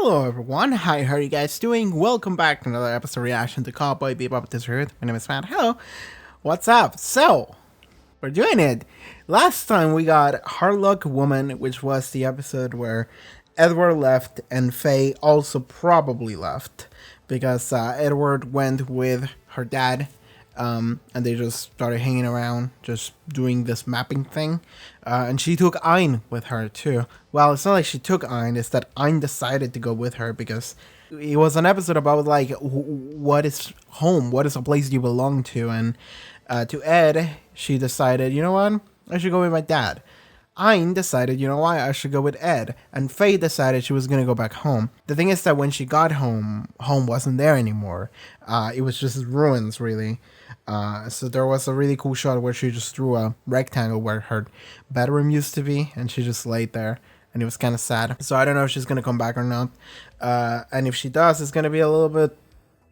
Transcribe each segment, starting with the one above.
Hello everyone, hi, how are you guys doing? Welcome back to another episode reaction to Cowboy Bebop. This is Haarute. My name is Matt. Hello, what's up? So, we're doing it. Last time we got Hard Luck Woman, which was the episode where Edward left and Faye also probably left because Edward went with her dad. And they just started hanging around, just doing this mapping thing. And she took Ein with her too. Well, it's not like she took Ein, it's that Ein decided to go with her because it was an episode about like what is home, what is a place you belong to. And to Ed, she decided, you know what, I should go with my dad. Ein decided, you know what, I should go with Ed. And Faye decided she was going to go back home. The thing is that when she got home, home wasn't there anymore. It was just ruins, really. So there was a really cool shot where she just drew a rectangle where her bedroom used to be, and she just laid there, and it was kind of sad. So I don't know if she's going to come back or not. And if she does, it's going to be a little bit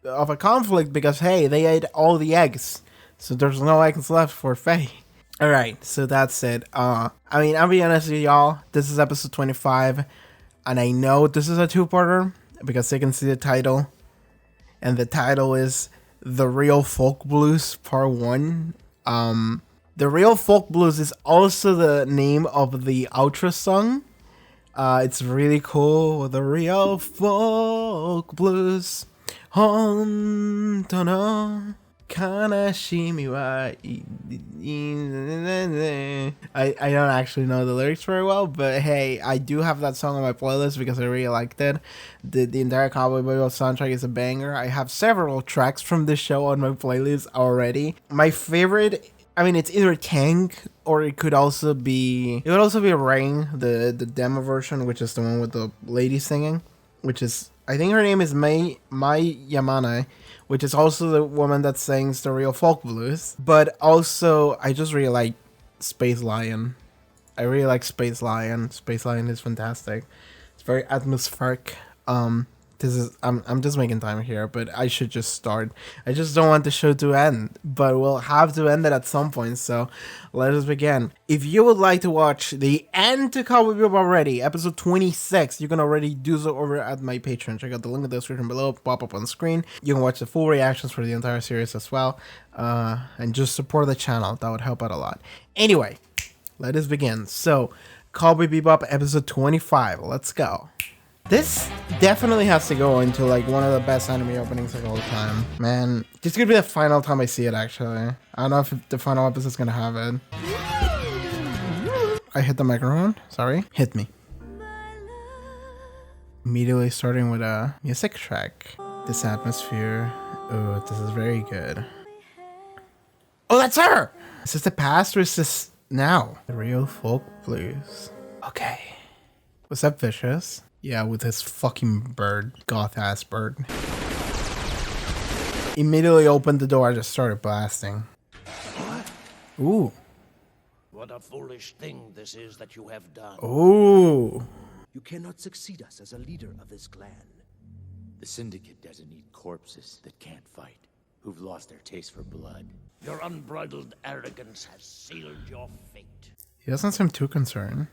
of a conflict because, hey, they ate all the eggs. So there's no eggs left for Faye. Alright, so that's it. I mean, I'll be honest with y'all, this is episode 25, and I know this is a two-parter, because you can see the title, and the title is The Real Folk Blues Part 1. The Real Folk Blues is also the name of the outro song. It's really cool. The Real Folk Blues. Kanashimi wa I don't actually know the lyrics very well, but hey, I do have that song on my playlist because I really liked it. The entire Cowboy Bebop soundtrack is a banger. I have several tracks from this show on my playlist already. My favorite, I mean, it's either Tank or it could also be Rain, the demo version, which is the one with the lady singing, which is, I think her name is Mai Yamane, which is also the woman that sings the Real Folk Blues. But also, I just really like Space Lion. I really like Space Lion. Space Lion is fantastic. It's very atmospheric. I'm just making time here, but I should just start. I just don't want the show to end, but we'll have to end it at some point, so let us begin. If you would like to watch the end to Cowboy Bebop already, episode 26, you can already do so over at my Patreon. Check out the link in the description below, pop up on screen. You can watch the full reactions for the entire series as well, and just support the channel. That would help out a lot. Anyway, let us begin. So, Cowboy Bebop episode 25, let's go. This definitely has to go into like one of the best anime openings of all time. Man, this could be the final time I see it actually. I don't know if the final episode's gonna have it. I hit the microphone, sorry. Hit me. Immediately starting with a music track. This atmosphere. Oh, this is very good. Oh, that's her! Is this the past or is this now? The Real Folk Blues. Okay. What's up, Vicious? Yeah, with his fucking bird. Goth-ass bird. Immediately opened the door, I just started blasting. Ooh. What a foolish thing this is that you have done. Ooh. You cannot succeed us as a leader of this clan. The Syndicate doesn't need corpses that can't fight, who've lost their taste for blood. Your unbridled arrogance has sealed your fate. He doesn't seem too concerned.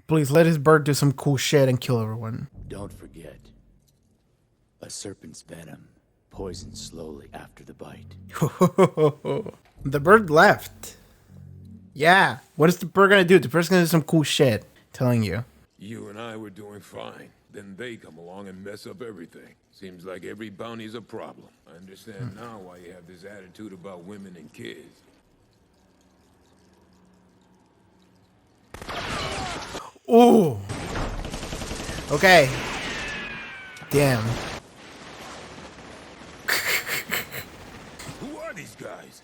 Please let his bird do some cool shit and kill everyone. Don't forget, a serpent's venom poisons slowly after the bite. The bird left. Yeah, what is the bird gonna do? The bird's gonna do some cool shit. Telling you. You and I were doing fine. Then they come along and mess up everything. Seems like every bounty's a problem. I understand now why you have this attitude about women and kids. Ooh. Okay. Damn. Who are these guys?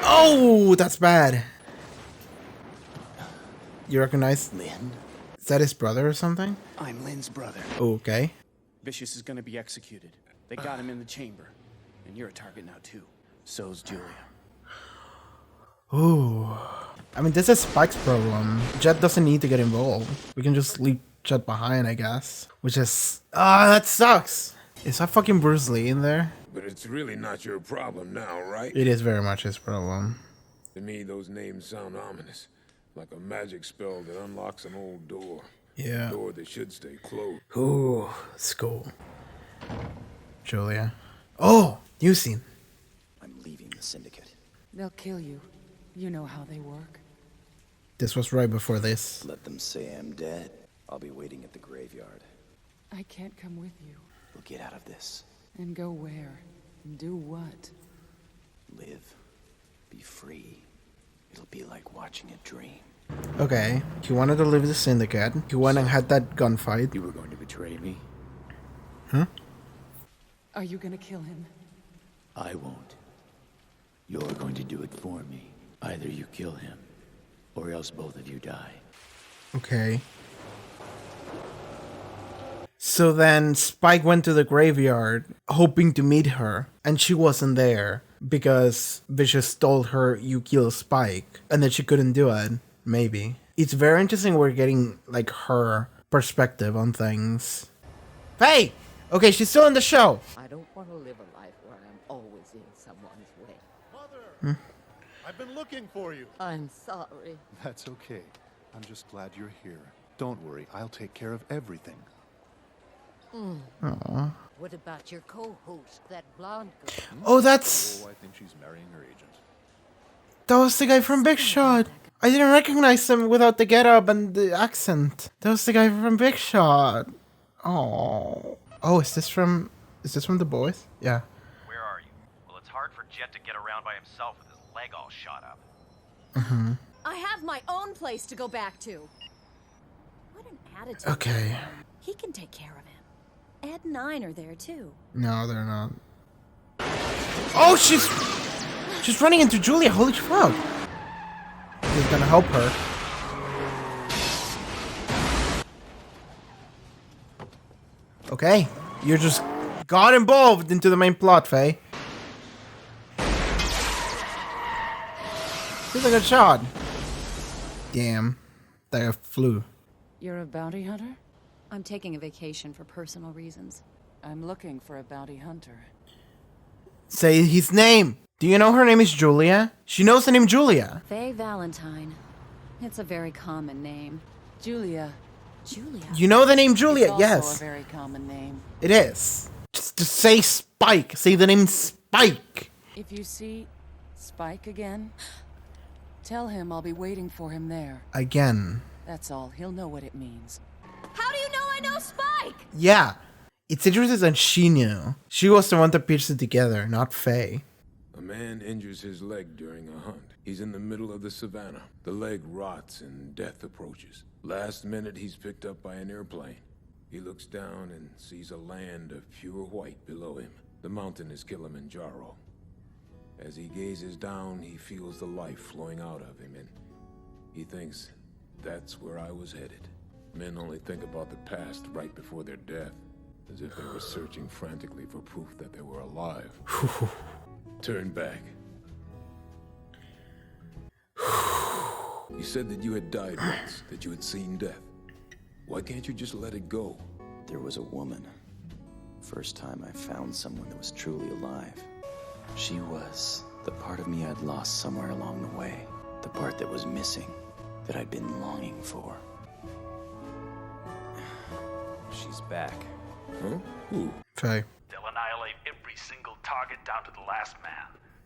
Oh, that's bad. You recognize? Lin? Is that his brother or something? I'm Lin's brother. Oh, okay. Vicious is gonna be executed. They got him in the chamber. And you're a target now too. So's Julia. Ooh. I mean, this is Spike's problem. Jet doesn't need to get involved. We can just leave Jet behind, I guess. Which is... Ah, that sucks! Is that fucking Bruce Lee in there? But it's really not your problem now, right? It is very much his problem. To me, those names sound ominous. Like a magic spell that unlocks an old door. Yeah. Door that should stay closed. Ooh, school. Julia. Oh, new scene. I'm leaving the Syndicate. They'll kill you. You know how they work. This was right before this. Let them say I'm dead. I'll be waiting at the graveyard. I can't come with you. We'll get out of this. And go where? And do what? Live. Be free. It'll be like watching a dream. Okay, he wanted to leave the Syndicate. He went and had that gunfight. You were going to betray me? Are you gonna kill him? I won't. You're going to do it for me. Either you kill him, or else both of you die. Okay. So then Spike went to the graveyard hoping to meet her, and she wasn't there because Vicious told her you kill Spike, and that she couldn't do it. Maybe. It's very interesting we're getting like her perspective on things. Hey! Okay, she's still in the show. I don't want to live a life where I'm always in someone's way. Mother! I've been looking for you. I'm sorry. That's okay. I'm just glad you're here. Don't worry, I'll take care of everything. What about your co-host, that blonde girl? Oh, that's... Oh, I think she's marrying her agent. That was the guy from Big Shot. I didn't recognize him without the getup and the accent. That was the guy from Big Shot. Oh. Oh, is this from The Boys? Yeah. Where are you? Well, it's hard for Jet to get around by himself with his leg all shot up. I have my own place to go back to. What an attitude. Okay. He can take care of him. Ed and I are there too. No, they're not. Oh, she's running into Julia. Holy fuck. He's gonna help her. Okay. You just got involved into the main plot, Faye. He's a good shot. Damn. That guy flew. You're a bounty hunter? I'm taking a vacation for personal reasons. I'm looking for a bounty hunter. Say his name. Do you know her name is Julia? She knows the name Julia. Faye Valentine. It's a very common name. Julia. Julia. You know the name Julia? It's also Yes. a very common name. It is. Just say Spike. Say the name Spike. If you see Spike again, tell him I'll be waiting for him there. Again. That's all. He'll know what it means. How do you know I know Spike? Yeah. It's interesting that she knew. She was the one that pieced it together, not Faye. A man injures his leg during a hunt. He's in the middle of the savannah. The leg rots and death approaches. Last minute, he's picked up by an airplane. He looks down and sees a land of pure white below him. The mountain is Kilimanjaro. As he gazes down, he feels the life flowing out of him, and he thinks, that's where I was headed. Men only think about the past right before their death, as if they were searching frantically for proof that they were alive. Turn back. You said that you had died once, that you had seen death. Why can't you just let it go? There was a woman. First time I found someone that was truly alive. She was the part of me I'd lost somewhere along the way. The part that was missing, that I'd been longing for. She's back. Huh? Who? Faye. They'll annihilate every single target down to the last man.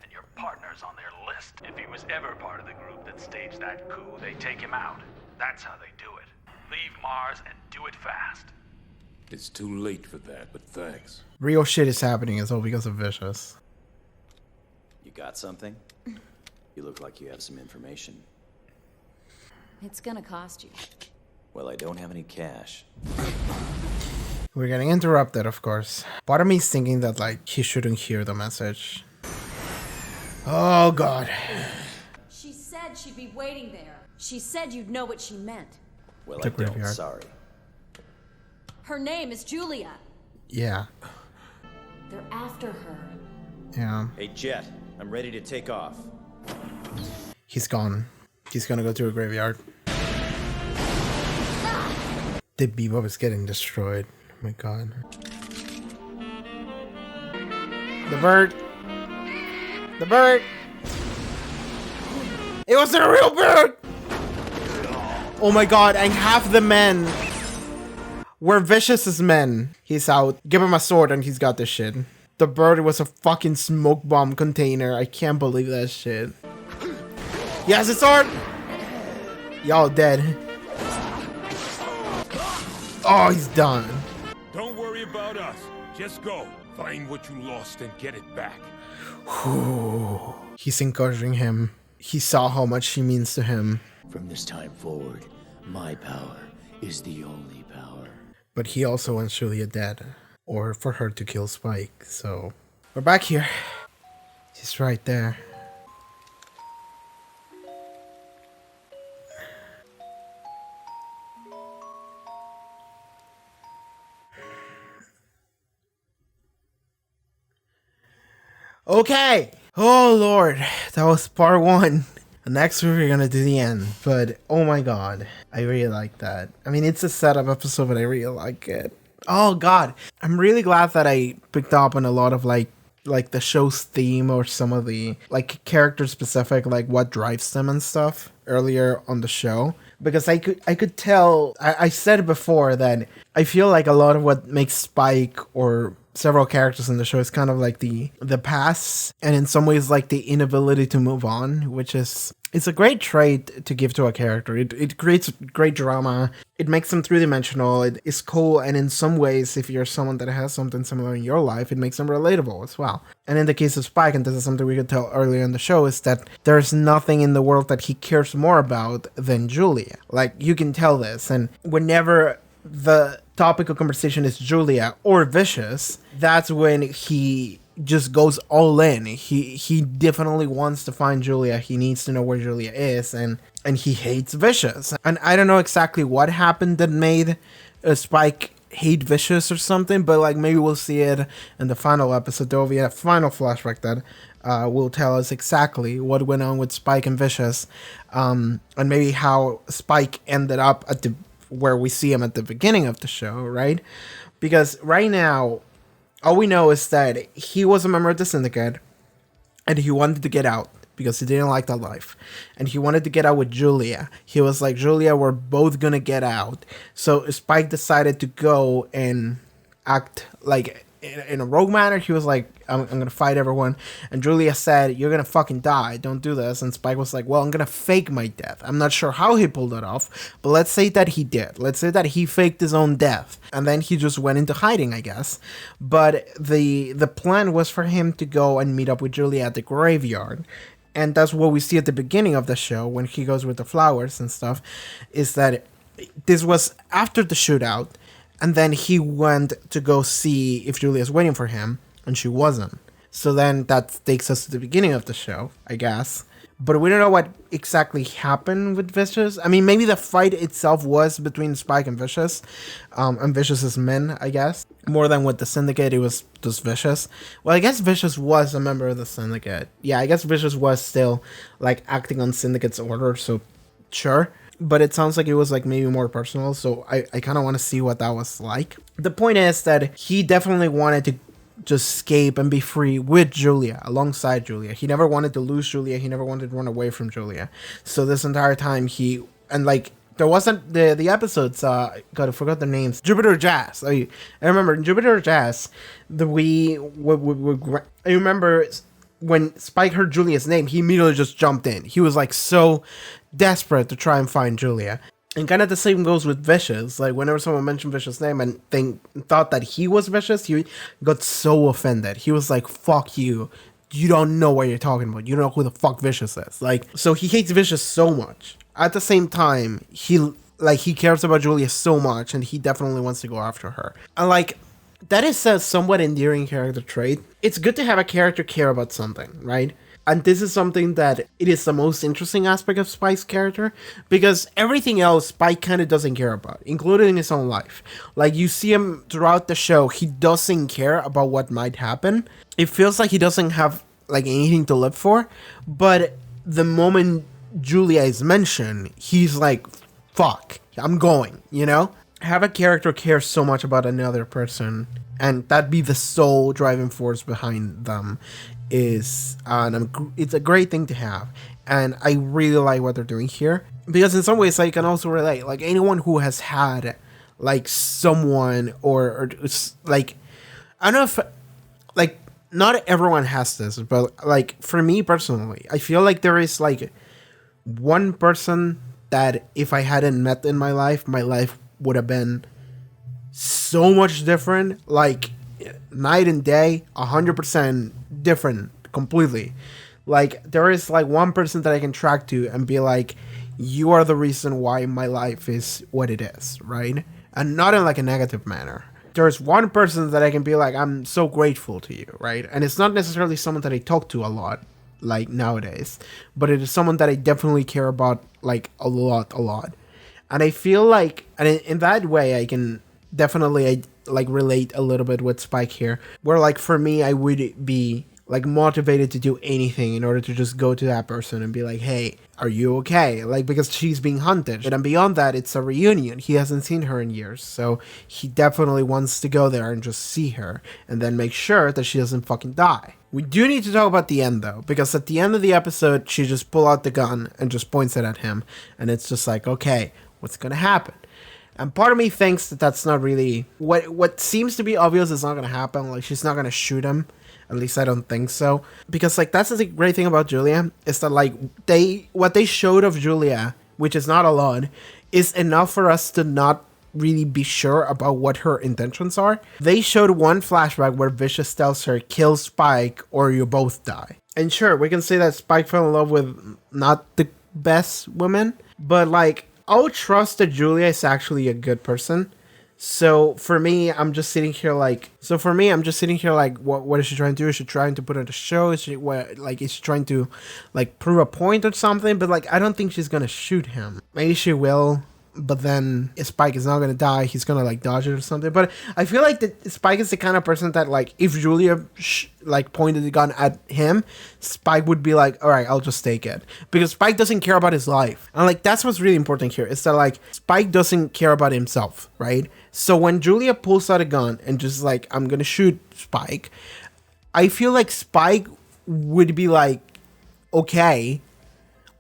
And your partner's on their list. If he was ever part of the group that staged that coup, they take him out. That's how they do it. Leave Mars and do it fast. It's too late for that, but thanks. Real shit is happening. It's all because of Vicious. You got something? You look like you have some information. It's gonna cost you. Well, I don't have any cash. We're getting interrupted, of course. Part of me is thinking that, like, he shouldn't hear the message. Oh, God. She said she'd be waiting there. She said you'd know what she meant. Well, The I don't. graveyard. Sorry. Her name is Julia. Yeah. They're after her. Yeah. Hey, Jet. I'm ready to take off. He's gone. He's gonna go to a graveyard. The Bebop is getting destroyed. Oh my god. The bird! The bird! It wasn't a real bird! Oh my god, and half the men We're Vicious's men. He's out. Give him a sword and he's got this shit. The bird was a fucking smoke bomb container. I can't believe that shit. He has a sword! Y'all dead. Oh, he's done. Don't worry about us. Just go. Find what you lost and get it back. He's encouraging him. He saw how much she means to him. From this time forward, my power is the only power. But he also wants Julia dead. Or for her to kill Spike. So, we're back here. He's right there. Okay. Oh Lord, that was part 1. Next we're gonna do the end, but oh my god, I really like that. I mean, it's a setup episode, but I really like it. Oh god, I'm really glad that I picked up on a lot of like the show's theme or some of the like character specific, like what drives them and stuff earlier on the show, because I could tell. I said before that I feel like a lot of what makes Spike or several characters in the show is kind of like the past, and in some ways like the inability to move on, which is, it's a great trait to give to a character. It creates great drama. It makes them three-dimensional. It is cool, and in some ways, if you're someone that has something similar in your life, it makes them relatable as well. And in the case of Spike, and this is something we could tell earlier in the show, is that there's nothing in the world that he cares more about than Julia. Like, you can tell this, and whenever the topic of conversation is Julia or Vicious, that's when he just goes all in. He definitely wants to find Julia. He needs to know where Julia is, and he hates Vicious. And I don't know exactly what happened that made Spike hate Vicious or something, but like maybe we'll see it in the final episode. There will be a final flashback that will tell us exactly what went on with Spike and Vicious, and maybe how Spike ended up at the where we see him at the beginning of the show, right? Because right now, all we know is that he was a member of the Syndicate, and he wanted to get out because he didn't like that life. And he wanted to get out with Julia. He was like, Julia, we're both gonna get out. So Spike decided to go and act like in a rogue manner. He was like, I'm gonna fight everyone. And Julia said, you're gonna fucking die, don't do this. And Spike was like, well, I'm gonna fake my death. I'm not sure how he pulled it off, but let's say that he did. Let's say that he faked his own death, and then he just went into hiding, I guess. But the plan was for him to go and meet up with Julia at the graveyard. And that's what we see at the beginning of the show when he goes with the flowers and stuff, is that this was after the shootout, and then he went to go see if Julia's waiting for him, and she wasn't. So then that takes us to the beginning of the show, I guess. But we don't know what exactly happened with Vicious. I mean, maybe the fight itself was between Spike and Vicious, and Vicious's men, I guess. More than with the Syndicate, it was just Vicious. Well, I guess Vicious was a member of the Syndicate. Yeah, I guess Vicious was still, like, acting on Syndicate's order, so sure. But it sounds like it was like maybe more personal, so I kind of want to see what that was like. The point is that he definitely wanted to just escape and be free with Julia, alongside Julia. He never wanted to lose Julia. He never wanted to run away from Julia. So this entire time there wasn't the episodes, God, I forgot the names. Jupiter Jazz. I remember in Jupiter Jazz, I remember when Spike heard Julia's name, he immediately just jumped in. He was like so desperate to try and find Julia. And kind of the same goes with Vicious. Like whenever someone mentioned Vicious' name and thought that he was Vicious, he got so offended. He was like, fuck you. You don't know what you're talking about. You don't know who the fuck Vicious is. Like, so he hates Vicious so much. At the same time, he cares about Julia so much, and he definitely wants to go after her. And like, that is a somewhat endearing character trait. It's good to have a character care about something, right? And this is something that it is the most interesting aspect of Spike's character, because everything else Spike kind of doesn't care about, including his own life. Like, you see him throughout the show, he doesn't care about what might happen. It feels like he doesn't have, like, anything to live for, but the moment Julia is mentioned, he's like, fuck, I'm going, you know? Have a character care so much about another person, and that be the sole driving force behind them, it's a great thing to have. And I really like what they're doing here, because in some ways I can also relate. Like, anyone who has had like someone or it's like, I don't know if like not everyone has this, but like for me personally, I feel like there is like one person that if I hadn't met in my life would have been so much different, like night and day, 100% different completely. Like there is like one person that I can track to and be like, you are the reason why my life is what it is, right? And not in like a negative manner. There's one person that I can be like, I'm so grateful to you, right? And it's not necessarily someone that I talk to a lot, like nowadays, but it is someone that I definitely care about, like a lot. And I feel like, and in that way, I can definitely like relate a little bit with Spike here, where like for me, I would be like motivated to do anything in order to just go to that person and be like, hey, are you okay? Like, because she's being hunted. And beyond that, it's a reunion. He hasn't seen her in years. So he definitely wants to go there and just see her and then make sure that she doesn't fucking die. We do need to talk about the end though, because at the end of the episode, she just pull out the gun and just points it at him. And it's just like, okay, what's going to happen? And part of me thinks that that's not really what seems to be obvious is not going to happen. Like, she's not going to shoot him. At least I don't think so. Because, like, that's the great thing about Julia, is that, like, what they showed of Julia, which is not a lot, is enough for us to not really be sure about what her intentions are. They showed one flashback where Vicious tells her, kill Spike or you both die. And sure, we can say that Spike fell in love with not the best woman, but, like, I'll trust that Julia is actually a good person. So for me, I'm just sitting here like, what is she trying to do? Is she trying to put on a show? Is she trying to like prove a point or something? But like, I don't think she's gonna shoot him. Maybe she will, but then Spike is not gonna die. He's gonna like dodge it or something. But I feel like that Spike is the kind of person that like, if Julia pointed the gun at him, Spike would be like, all right, I'll just take it, because Spike doesn't care about his life. And like, that's what's really important here, is that like Spike doesn't care about himself, right? So when Julia pulls out a gun and just like, I'm gonna shoot Spike, I feel like Spike would be like, okay,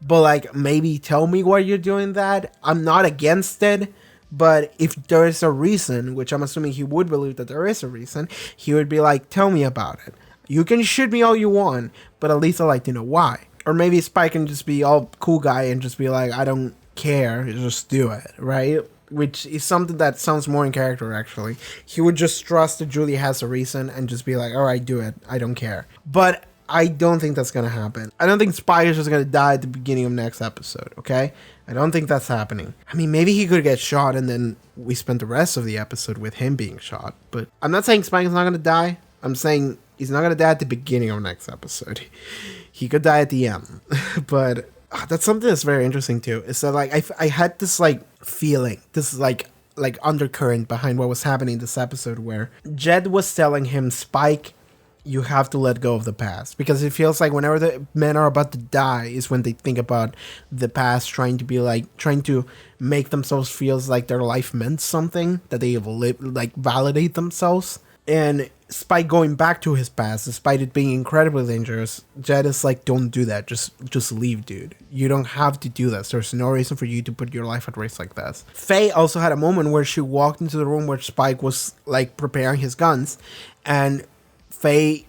but like, maybe tell me why you're doing that. I'm not against it, but if there is a reason, which I'm assuming he would believe that there is a reason, he would be like, tell me about it. You can shoot me all you want, but at least I'd like to know why. Or maybe Spike can just be all cool guy and just be like, I don't care, just do it, right? Which is something that sounds more in character, actually. He would just trust that Julia has a reason and just be like, all right, do it. I don't care. But I don't think that's going to happen. I don't think Spike is just going to die at the beginning of next episode, okay? I don't think that's happening. I mean, maybe he could get shot and then we spend the rest of the episode with him being shot. But I'm not saying Spike is not going to die. I'm saying he's not going to die at the beginning of next episode. He could die at the end. But that's something that's very interesting too. Is that like, I had this like feeling, this like undercurrent behind what was happening in this episode, where Jed was telling him, Spike, you have to let go of the past, because it feels like whenever the men are about to die is when they think about the past, trying to make themselves feel like their life meant something, that they have lived, like validate themselves. And Spike going back to his past, despite it being incredibly dangerous, Jed is like, don't do that. Just leave, dude. You don't have to do this. There's no reason for you to put your life at risk like this. Faye also had a moment where she walked into the room where Spike was like preparing his guns, and Faye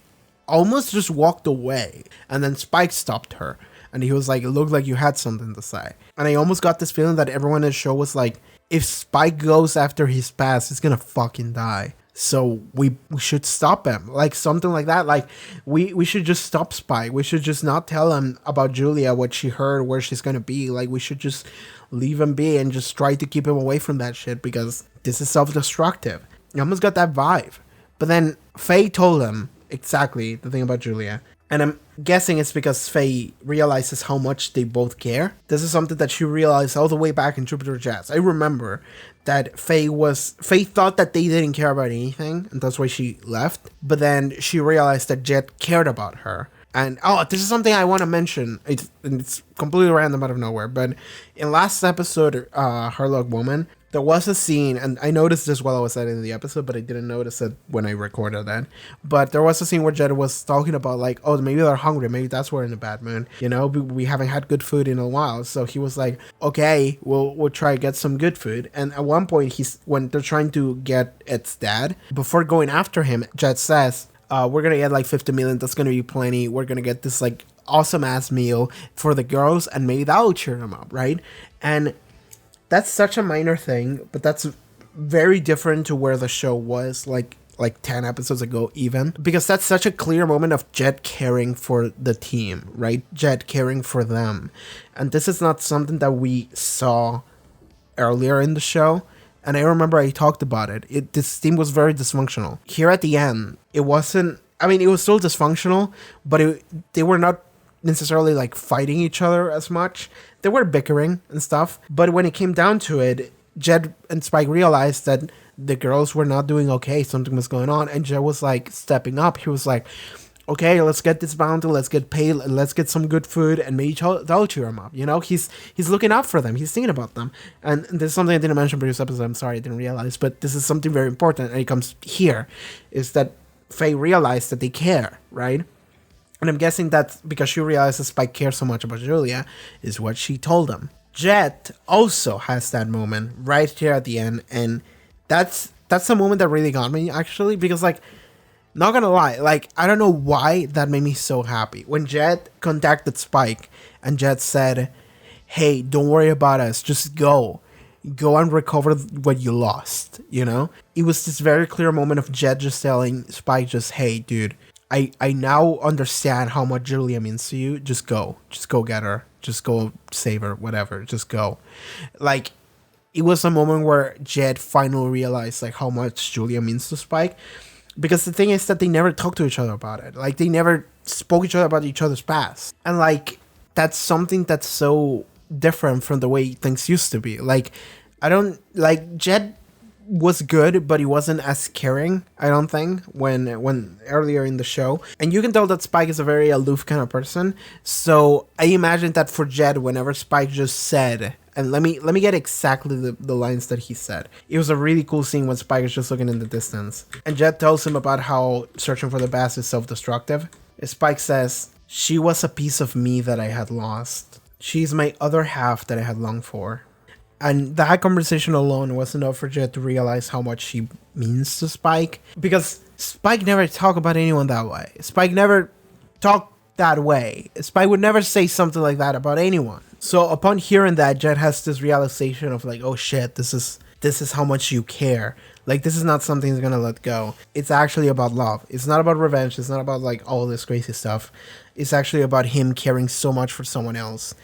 almost just walked away, and then Spike stopped her, and he was like, it looked like you had something to say. And I almost got this feeling that everyone in the show was like, if Spike goes after his past, he's gonna fucking die. So we should stop him. Like something like that. Like we should just stop Spike. We should just not tell him about Julia, what she heard, where she's gonna be. Like we should just leave him be and just try to keep him away from that shit, because this is self-destructive. I almost got that vibe. But then Faye told him exactly the thing about Julia. And I'm guessing it's because Faye realizes how much they both care. This is something that she realized all the way back in Jupiter Jazz. I remember that Faye thought that they didn't care about anything, and that's why she left. But then she realized that Jet cared about her. And this is something I want to mention. It's completely random out of nowhere. But in last episode, Her Luck Woman, there was a scene, and I noticed this while I was editing the episode, but I didn't notice it when I recorded that. But there was a scene where Jed was talking about like, oh, maybe they're hungry, maybe that's why we're in a bad mood. You know, we haven't had good food in a while, so he was like, okay, we'll try to get some good food. And at one point, when they're trying to get Ed's dad, before going after him, Jed says, we're gonna get like 50 million. That's gonna be plenty. We're gonna get this like awesome ass meal for the girls, and maybe that'll cheer them up, right? And that's such a minor thing, but that's very different to where the show was like 10 episodes ago even, because that's such a clear moment of Jed caring for the team, right? Jed caring for them. And this is not something that we saw earlier in the show. And I remember I talked about it. This team was very dysfunctional. Here at the end, it wasn't, I mean, it was still dysfunctional, but they were not necessarily like fighting each other as much. They were bickering and stuff, but when it came down to it, Jed and Spike realized that the girls were not doing okay. Something was going on, and Jed was like stepping up. He was like, okay, let's get this bounty, let's get paid, let's get some good food, and maybe that'll cheer him up. You know, he's looking out for them, he's thinking about them. And this is something I didn't mention in previous episode. I'm sorry, I didn't realize, but this is something very important, and it comes here, is that Faye realized that they care, right? And I'm guessing that's because she realizes Spike cares so much about Julia, is what she told him. Jed also has that moment right here at the end, and that's a moment that really got me, actually, because, like, not gonna lie, like, I don't know why that made me so happy. When Jed contacted Spike, and Jed said, hey, don't worry about us, just go and recover what you lost, you know? It was this very clear moment of Jed just telling Spike, just, hey, dude, I now understand how much Julia means to you. Just go get her. Just go save her, whatever. Just go. Like, it was a moment where Jed finally realized, like, how much Julia means to Spike. Because the thing is that they never talked to each other about it. Like, they never spoke to each other about each other's past. And, like, that's something that's so different from the way things used to be. Like, Jed was good, but he wasn't as caring, I don't think, when earlier in the show. And you can tell that Spike is a very aloof kind of person. So I imagine that for Jed, whenever Spike just said, and let me get exactly the lines that he said. It was a really cool scene when Spike is just looking in the distance. And Jed tells him about how searching for the past is self-destructive. Spike says, she was a piece of me that I had lost. She's my other half that I had longed for. And that conversation alone was enough for Jed to realize how much she means to Spike. Because Spike never talked about anyone that way. Spike never talked that way. Spike would never say something like that about anyone. So upon hearing that, Jed has this realization of like, oh shit, this is how much you care. Like, this is not something he's gonna let go. It's actually about love. It's not about revenge. It's not about like all this crazy stuff. It's actually about him caring so much for someone else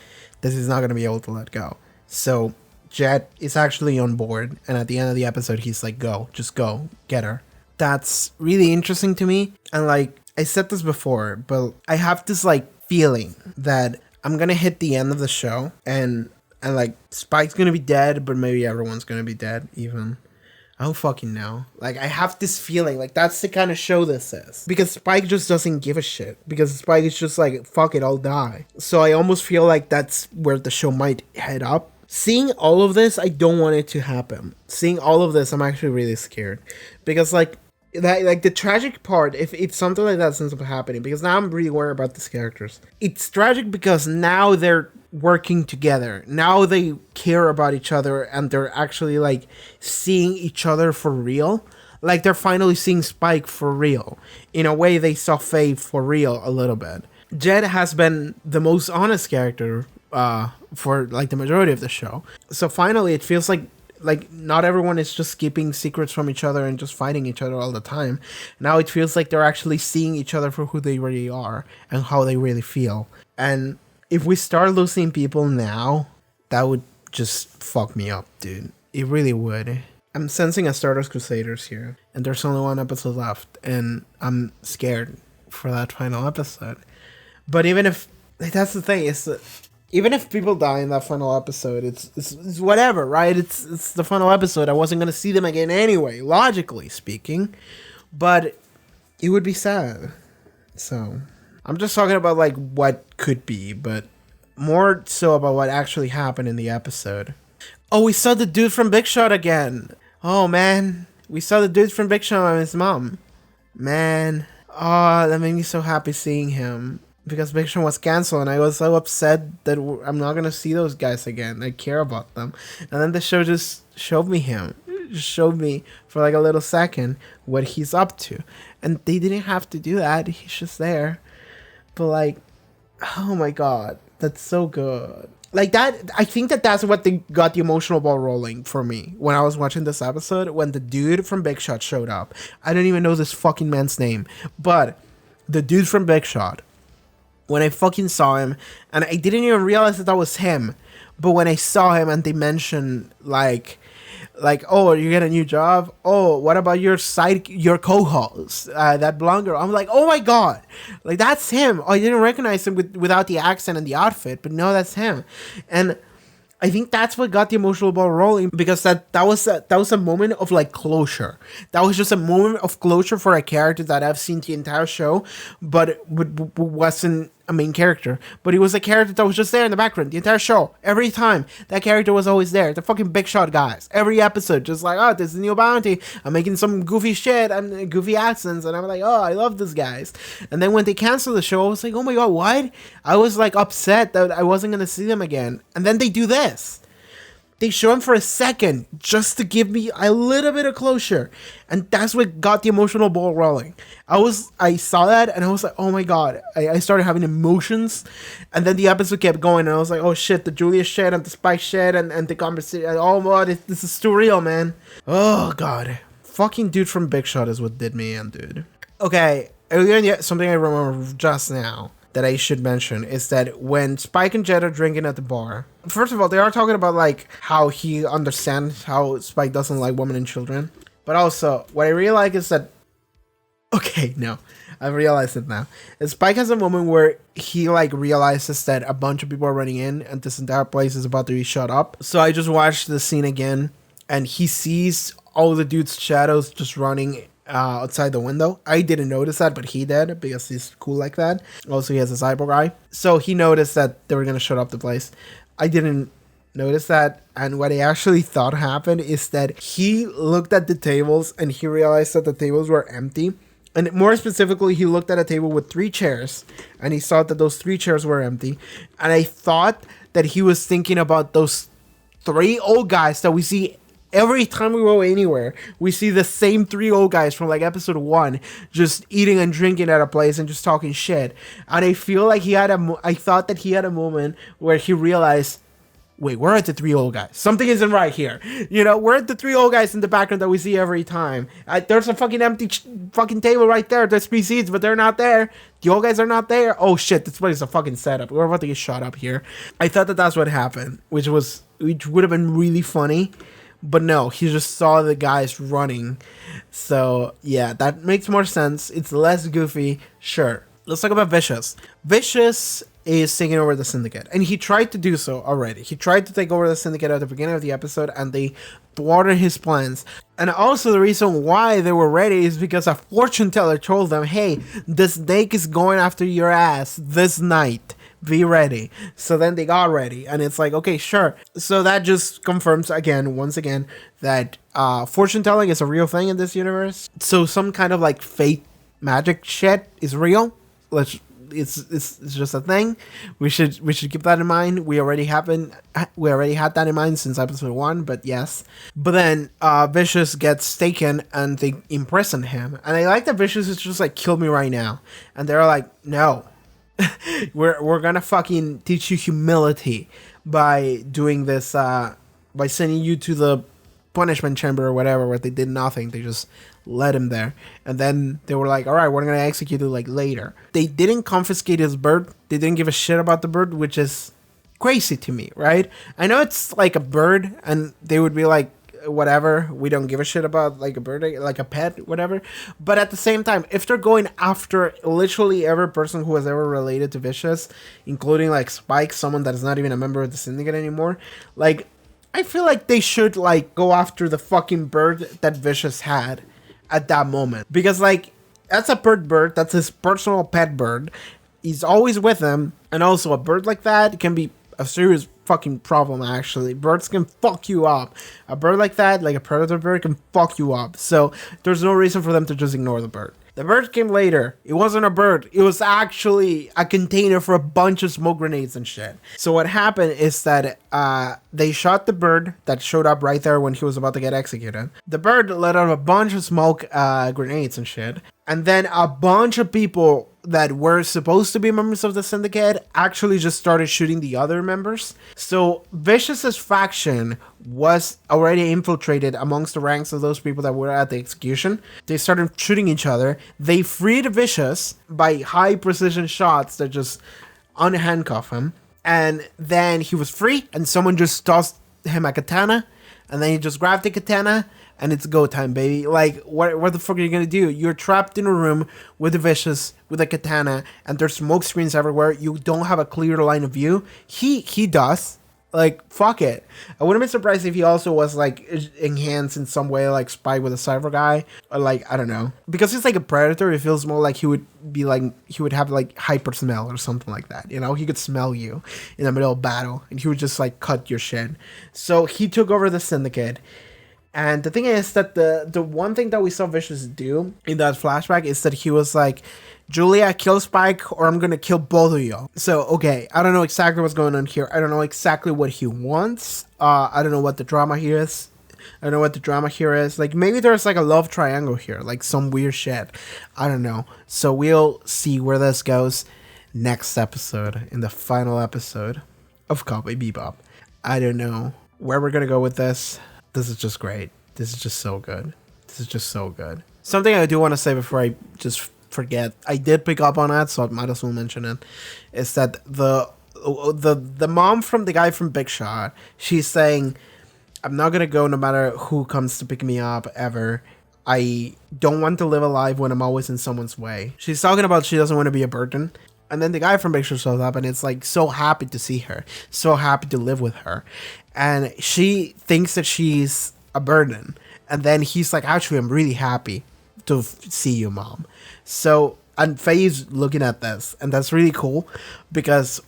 that he's not gonna be able to let go. So Jed is actually on board, and at the end of the episode, he's like, just go, get her. That's really interesting to me, and like, I said this before, but I have this like feeling that I'm gonna hit the end of the show, and like, Spike's gonna be dead, but maybe everyone's gonna be dead, even. I don't fucking know. Like, I have this feeling, like, that's the kind of show this is. Because Spike just doesn't give a shit. Because Spike is just like, fuck it, I'll die. So I almost feel like that's where the show might head up. Seeing all of this, I don't want it to happen. Seeing all of this, I'm actually really scared. Because, like, the tragic part, if something like that ends up happening, because now I'm really worried about these characters. It's tragic because now they're working together. Now they care about each other, and they're actually, like, seeing each other for real. Like, they're finally seeing Spike for real. In a way, they saw Faye for real a little bit. Jed has been the most honest character for like the majority of the show. So finally it feels like not everyone is just keeping secrets from each other and just fighting each other all the time. Now it feels like they're actually seeing each other for who they really are and how they really feel. And if we start losing people now, that would just fuck me up, dude. It really would. I'm sensing a Stardust Crusaders here, and there's only one episode left, and I'm scared for that final episode. But even if, that's the thing, is that even if people die in that final episode, it's whatever, right? It's the final episode. I wasn't gonna see them again anyway, logically speaking, but it would be sad. So I'm just talking about like what could be, but more so about what actually happened in the episode. Oh, we saw the dude from Big Shot again. Oh, man. We saw the dude from Big Shot and his mom. Man. Oh, that made me so happy seeing him. Because Big Shot was canceled and I was so upset that I'm not going to see those guys again. I care about them. And then the show just showed me him. It just showed me for like a little second what he's up to. And they didn't have to do that. He's just there. But like, oh my god. That's so good. Like that, I think that's what they got the emotional ball rolling for me when I was watching this episode, when the dude from Big Shot showed up. I don't even know this fucking man's name, but the dude from Big Shot, when I fucking saw him, and I didn't even realize that was him, but when I saw him and they mentioned like, oh, you get a new job? Oh, what about your co-host, that blonde girl? I'm like, oh my god, like that's him. I didn't recognize him without the accent and the outfit, but no, that's him. And I think that's what got the emotional ball rolling, because that was a moment of like closure. That was just a moment of closure for a character that I've seen the entire show, but wasn't a main character. But he was a character that was just there in the background the entire show. Every time that character was always there. The fucking Big Shot guys. Every episode, just like, oh, this is a new bounty. I'm making some goofy shit and goofy accents, and I'm like, oh, I love these guys. And then when they canceled the show, I was like, oh my god, what? I was like upset that I wasn't gonna see them again. And then they do this. They show him for a second just to give me a little bit of closure. And that's what got the emotional ball rolling. I saw that and I was like, oh my god. I started having emotions. And then the episode kept going and I was like, oh shit, the Julia shit and the Spike shit and the conversation. Oh my god, this is too real, man. Oh god. Fucking dude from Big Shot is what did me in, dude. Okay, something I remember just now that I should mention is that when Spike and Jet are drinking at the bar, first of all, they are talking about like how he understands how Spike doesn't like women and children. But also, what I really like is that, okay, no, I've realized it now. Spike has a moment where he like realizes that a bunch of people are running in and this entire place is about to be shut up. So I just watched the scene again and he sees all the dudes' shadows just running outside the window. I didn't notice that, but he did because he's cool like that. Also, he has a cyborg eye. So he noticed that they were going to shut up the place. I didn't notice that. And what I actually thought happened is that he looked at the tables and he realized that the tables were empty. And more specifically, he looked at a table with 3 chairs and he saw that those 3 chairs were empty. And I thought that he was thinking about those 3 old guys that we see every time we go anywhere. We see the same 3 old guys from like episode 1 just eating and drinking at a place and just talking shit. And I feel like I thought that he had a moment where he realized, wait, where are the 3 old guys? Something isn't right here. You know, where are the 3 old guys in the background that we see every time? There's a fucking empty fucking table right there. There's 3 seats, but they're not there. The old guys are not there. Oh shit, this place is a fucking setup. We're about to get shot up here. I thought that that's what happened, which would have been really funny. But no, he just saw the guys running. So, yeah, that makes more sense. It's less goofy. Sure. Let's talk about Vicious. Vicious is taking over the Syndicate. And he tried to do so already. He tried to take over the Syndicate at the beginning of the episode, and they thwarted his plans. And also the reason why they were ready is because a fortune teller told them, hey, the snake is going after your ass this night. Be ready. So then they got ready, and it's like, okay, sure. So that just confirms once again that fortune telling is a real thing in this universe. So some kind of like fate magic shit is real. It's just a thing. We should keep that in mind. We already had that in mind since episode 1, but yes. But then Vicious gets taken and they imprison him, and I like that Vicious is just like, kill me right now, and they're like, no. we're gonna fucking teach you humility by doing this, by sending you to the punishment chamber or whatever, where they did nothing. They just let him there, and then they were like, all right, we're gonna execute it like later. They didn't confiscate his bird. They didn't give a shit about the bird, which is crazy to me, right? I know it's like a bird and they would be like, whatever, we don't give a shit about like a bird, like a pet, whatever. But at the same time, if they're going after literally every person who was ever related to Vicious, including like Spike, someone that is not even a member of the Syndicate anymore, like, I feel like they should like go after the fucking bird that Vicious had at that moment, because like, that's a bird, that's his personal pet bird. He's always with him, and also a bird like that can be a serious fucking problem, actually. Birds can fuck you up. A bird like that, like a predator bird, can fuck you up. So there's no reason for them to just ignore the bird. The bird came later. It wasn't a bird. It was actually a container for a bunch of smoke grenades and shit. So what happened is that they shot the bird that showed up right there when he was about to get executed. The bird let out a bunch of smoke grenades and shit. And then a bunch of people that were supposed to be members of the syndicate actually just started shooting the other members. So Vicious's faction was already infiltrated amongst the ranks of those people that were at the execution. They started shooting each other. They freed Vicious by high precision shots that just unhandcuff him. And then he was free, and someone just tossed him a katana, and then he just grabbed the katana, and it's go time, baby. Like, what the fuck are you gonna do? You're trapped in a room with the Vicious, with a katana, and there's smoke screens everywhere. You don't have a clear line of view. He does. Like, fuck it. I wouldn't be surprised if he also was, like, enhanced in some way, like, spy with a cyber guy. Or, like, I don't know. Because he's, like, a predator, it feels more like he would be, like, he would have, like, hyper smell or something like that. You know? He could smell you in the middle of battle, and he would just, like, cut your shit. So, he took over the syndicate. And the thing is that the one thing that we saw Vicious do in that flashback is that he was like, Julia, kill Spike or I'm gonna kill both of you. So, okay, I don't know exactly what's going on here. I don't know exactly what he wants. I don't know what the drama here is. I don't know what the drama here is. Like, maybe there's like a love triangle here, like some weird shit. I don't know. So we'll see where this goes next episode, in the final episode of Cowboy Bebop. I don't know where we're gonna go with this. This is just great. This is just so good. This is just so good. Something I do want to say before I just forget, I did pick up on that, so I might as well mention it, is that the mom from the guy from Big Shot, she's saying, I'm not going to go no matter who comes to pick me up ever. I don't want to live a life when I'm always in someone's way. She's talking about she doesn't want to be a burden. And then the guy from Big Shot shows up, and it's like so happy to see her, so happy to live with her. And she thinks that she's a burden. And then he's like, actually, I'm really happy to see you, Mom. So, and Faye's looking at this, and that's really cool because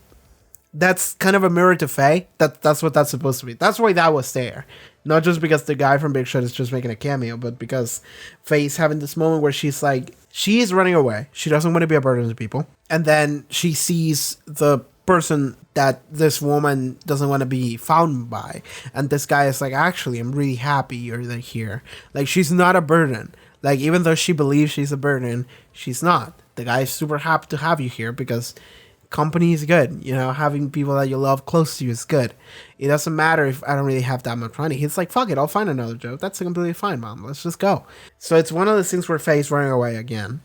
that's kind of a mirror to Faye. That's what that's supposed to be. That's why that was there. Not just because the guy from Big Shot is just making a cameo, but because Faye's having this moment where she's like, she is running away. She doesn't want to be a burden to people. And then she sees the person that this woman doesn't want to be found by. And this guy is like, actually, I'm really happy you're here. Like, she's not a burden. Like, even though she believes she's a burden, she's not. The guy is super happy to have you here because company is good. You know, having people that you love close to you is good. It doesn't matter if I don't really have that much money. He's like, fuck it, I'll find another job. That's completely fine, Mom. Let's just go. So it's one of those things where Faye's running away again.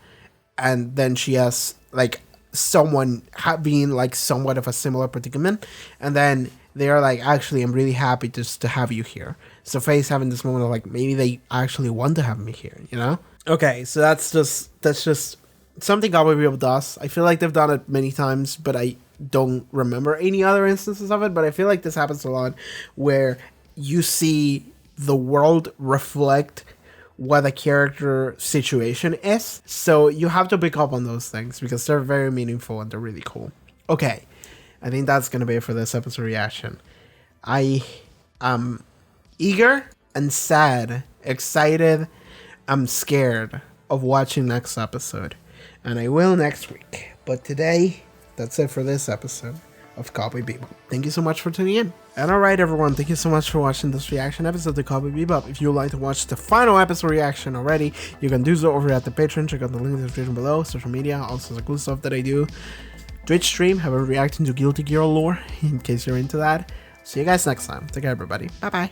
And then she has, like, someone being, like, somewhat of a similar predicament. And then they are like, actually, I'm really happy just to have you here. So Faye's having this moment of, like, maybe they actually want to have me here, you know? Okay, so that's just something Cowboy Bebop does. I feel like they've done it many times, but I don't remember any other instances of it. But I feel like this happens a lot where you see the world reflect what a character situation is. So you have to pick up on those things because they're very meaningful and they're really cool. Okay, I think that's going to be it for this episode reaction. I am eager and sad, excited. I'm scared of watching next episode. And I will next week. But today, that's it for this episode of Cowboy Bebop. Thank you so much for tuning in. And alright everyone, thank you so much for watching this reaction episode of Cowboy Bebop. If you would like to watch the final episode reaction already, you can do so over at the Patreon. Check out the link in the description below. Social media, also the cool stuff that I do. Twitch stream, have a reacting to Guilty Gear lore, in case you're into that. See you guys next time. Take care everybody. Bye bye.